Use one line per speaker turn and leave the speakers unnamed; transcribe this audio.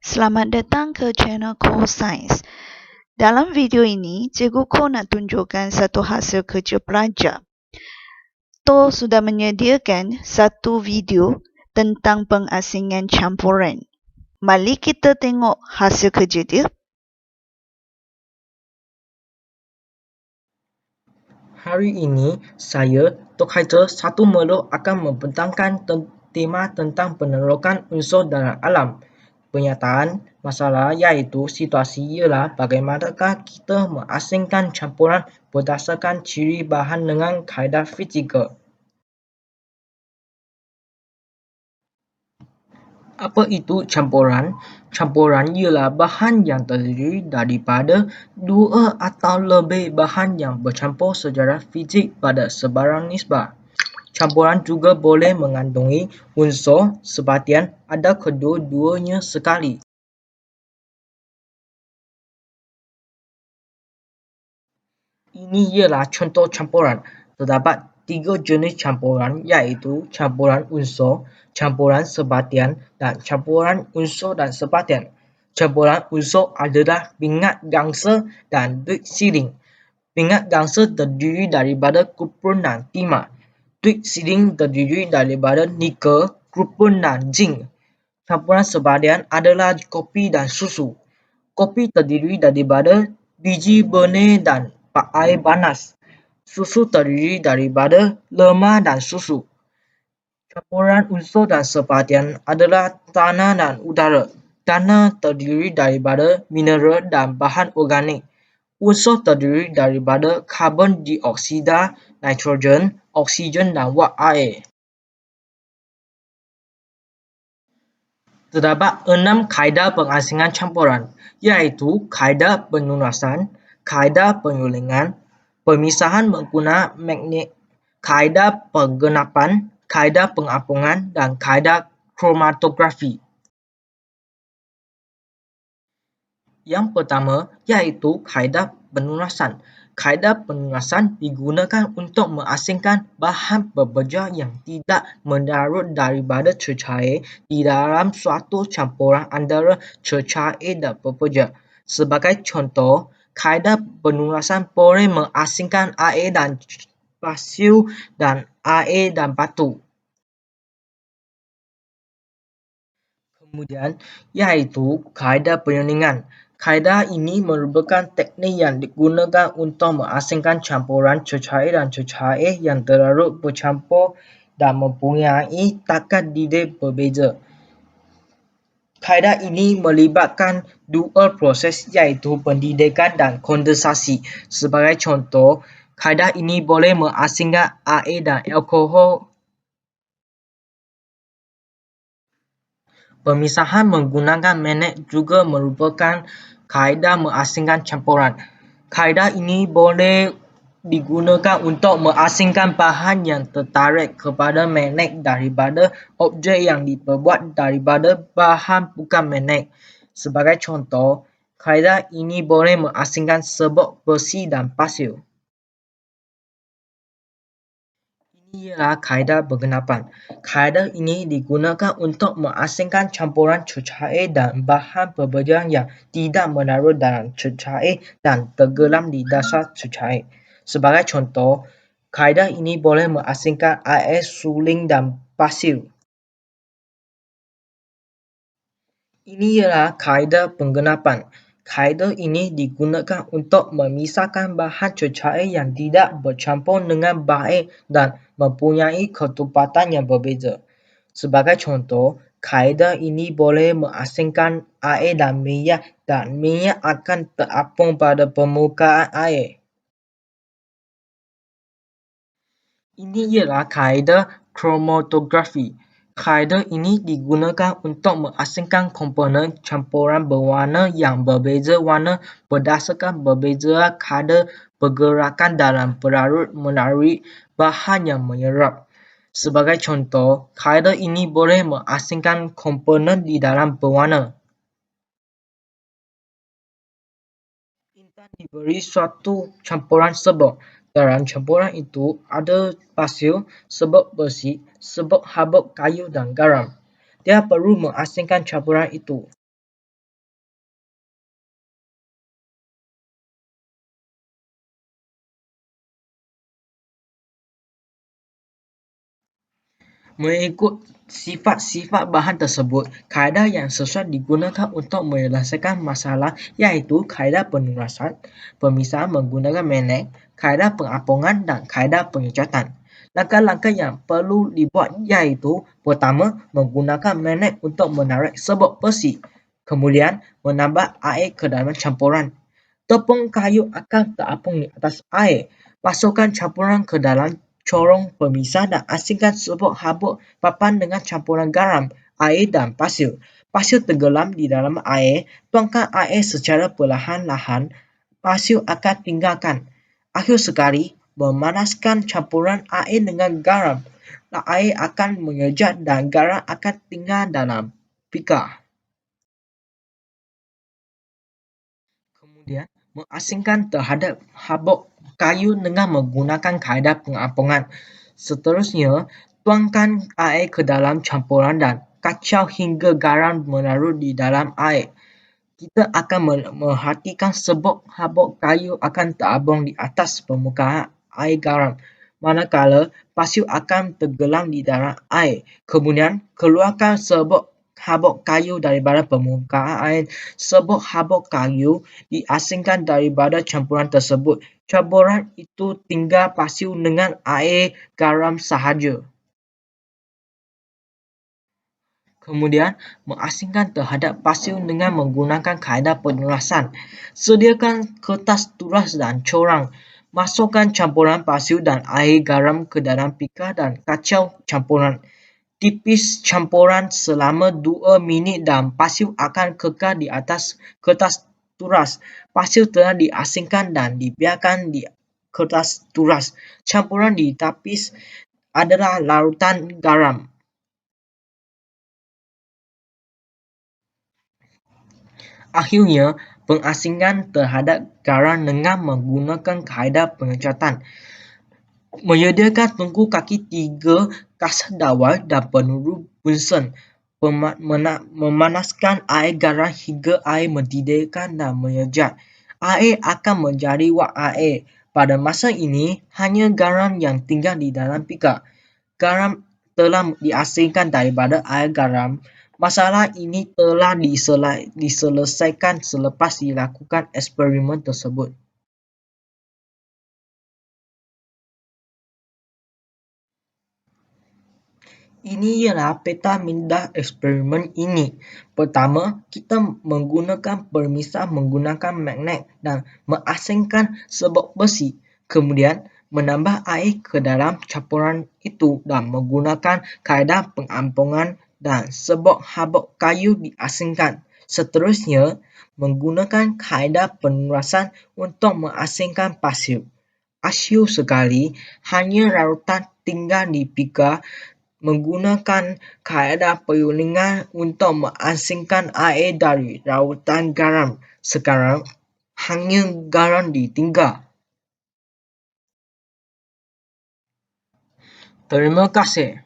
Selamat datang ke channel Ko Science. Dalam video ini, Cikgu Ko nak tunjukkan satu hasil kerja pelajar. To sudah menyediakan satu video tentang pengasingan campuran. Mari kita tengok hasil kerja dia.
Hari ini, saya, Tok Haider, satu meluk akan membentangkan tema tentang penerokan unsur dalam alam. Penyataan masalah iaitu situasi ialah bagaimanakah kita mengasingkan campuran berdasarkan ciri bahan dengan kaedah fizikal. Apa itu campuran? Campuran ialah bahan yang terdiri daripada dua atau lebih bahan yang bercampur secara fizik pada sebarang nisbah. Campuran juga boleh mengandungi unsur sebatian atau kedua-duanya sekali. Ini ialah contoh campuran. Terdapat tiga jenis campuran iaitu campuran unsur, campuran sebatian dan campuran unsur dan sebatian. Campuran unsur adalah minyak gangsa dan duit siling. Minyak gangsa terdiri daripada kupron dan timah. Duit siling terdiri daripada nikel, kupron dan zinc. Campuran sebatian adalah kopi dan susu. Kopi terdiri daripada biji benih dan air panas. Susu terdiri daripada lemak dan susu. Campuran unsur dan sebatian adalah tanah dan udara. Tanah terdiri daripada mineral dan bahan organik. Unsur terdiri daripada karbon dioksida, nitrogen, oksigen dan wap air. Terdapat 6 kaedah pengasingan campuran, iaitu kaedah penunasan, kaedah penyulingan, pemisahan menggunakan magnet, kaedah penggenapan, kaedah pengapungan dan kaedah kromatografi. Yang pertama iaitu kaedah penunasan. Kaedah penunasan digunakan untuk mengasingkan bahan berbeza yang tidak mendarut daripada cecair di dalam suatu campuran antara cecair dan berbeza. Sebagai contoh, kaedah penunasan boleh mengasingkan air dan pasir dan air dan batu. Kemudian, iaitu kaedah penyulingan. Kaedah ini merupakan teknik yang digunakan untuk mengasingkan campuran cecair dan cecair yang terlarut bercampur dan mempunyai takat didih berbeza. Kaedah ini melibatkan dua proses iaitu pendidikan dan kondensasi. Sebagai contoh, kaedah ini boleh mengasingkan air dan alkohol. Pemisahan menggunakan magnet juga merupakan kaedah mengasingkan campuran. Kaedah ini boleh digunakan untuk mengasingkan bahan yang tertarik kepada magnet daripada objek yang diperbuat daripada bahan bukan magnet. Sebagai contoh, kaedah ini boleh mengasingkan serbuk besi dan pasir. Ini ialah kaedah penggenapan. Kaedah ini digunakan untuk mengasingkan campuran cecair dan bahan berbeza yang tidak menarut dalam cecair dan tenggelam di dasar cecair. Sebagai contoh, kaedah ini boleh mengasingkan air suling dan pasir. Ini ialah kaedah penggenapan. Kaedah ini digunakan untuk memisahkan bahan cecair yang tidak bercampur dengan baik dan mempunyai ketepatan yang berbeza. Sebagai contoh, kaedah ini boleh mengasingkan air dan minyak akan terapung pada permukaan air. Ini ialah kaedah kromatografi. Kaedah ini digunakan untuk mengasingkan komponen campuran berwarna yang berbeza warna berdasarkan berbeza kadar pergerakan dalam pelarut melalui bahan yang menyerap. Sebagai contoh, kaedah ini boleh mengasingkan komponen di dalam berwarna. Intan diberi suatu campuran serbuk. Dalam campuran itu ada pasir, serbuk besi, serbuk habuk kayu dan garam. Dia perlu mengasingkan campuran itu. Mengikut sifat-sifat bahan tersebut, kaedah yang sesuai digunakan untuk menyelesaikan masalah iaitu kaedah penurasan, pemisahan menggunakan magnet, kaedah pengampungan dan kaedah pengecatan. Langkah-langkah yang perlu dibuat iaitu pertama, menggunakan magnet untuk menarik sebab besi. Kemudian, menambah air ke dalam campuran. Tepung kayu akan terapung di atas air. Masukkan campuran ke dalam corong pemisah dan asingkan serbuk habuk papan dengan campuran garam, air dan pasir. Pasir tenggelam di dalam air, tuangkan air secara perlahan-lahan, pasir akan tinggalkan. Akhir sekali, memanaskan campuran air dengan garam. Air akan mengejat dan garam akan tinggal dalam pika. Kemudian, mengasingkan terhadap habuk kayu dengan menggunakan kaedah pengampungan. Seterusnya, tuangkan air ke dalam campuran dan kacau hingga garam melarut di dalam air. Kita akan merhatikan serbuk habuk kayu akan terabung di atas permukaan air garam, manakala pasir akan tenggelam di dalam air. Kemudian, keluarkan serbuk habuk kayu daripada permukaan air. Serbuk habuk kayu diasingkan daripada campuran tersebut. Campuran itu tinggal pasir dengan air garam sahaja. Kemudian, mengasingkan terhadap pasir dengan menggunakan kaedah penurasan. Sediakan kertas turas dan corang. Masukkan campuran pasir dan air garam ke dalam pika dan kacau campuran. Tipis campuran selama 2 minit dan pasir akan kekal di atas kertas turas. Pasir telah diasingkan dan dibiarkan di kertas turas. Campuran di tapis adalah larutan garam. Akhirnya, pengasingan terhadap garam dengan menggunakan kaedah pengecatan. Menyediakan tungku kaki 3 kasar dawai dan peluru Bunsen. Memanaskan air garam hingga air mendidihkan dan mengejat. Air akan menjadi wak air. Pada masa ini, hanya garam yang tinggal di dalam pika. Garam telah diasingkan daripada air garam. Masalah ini telah diselesaikan selepas dilakukan eksperimen tersebut. Ini ialah peta minda eksperimen ini. Pertama, kita menggunakan pemisah menggunakan magnet dan mengasingkan serbuk besi. Kemudian, menambah air ke dalam campuran itu dan menggunakan kaedah pengampungan dan serbuk habuk kayu diasingkan. Seterusnya, menggunakan kaedah penurasan untuk mengasingkan pasir. Asyik sekali, hanya larutan tinggal di pika. Menggunakan kaedah penyulingan untuk mengasingkan air dari larutan garam. Sekarang, hanya garam ditinggal. Terima kasih.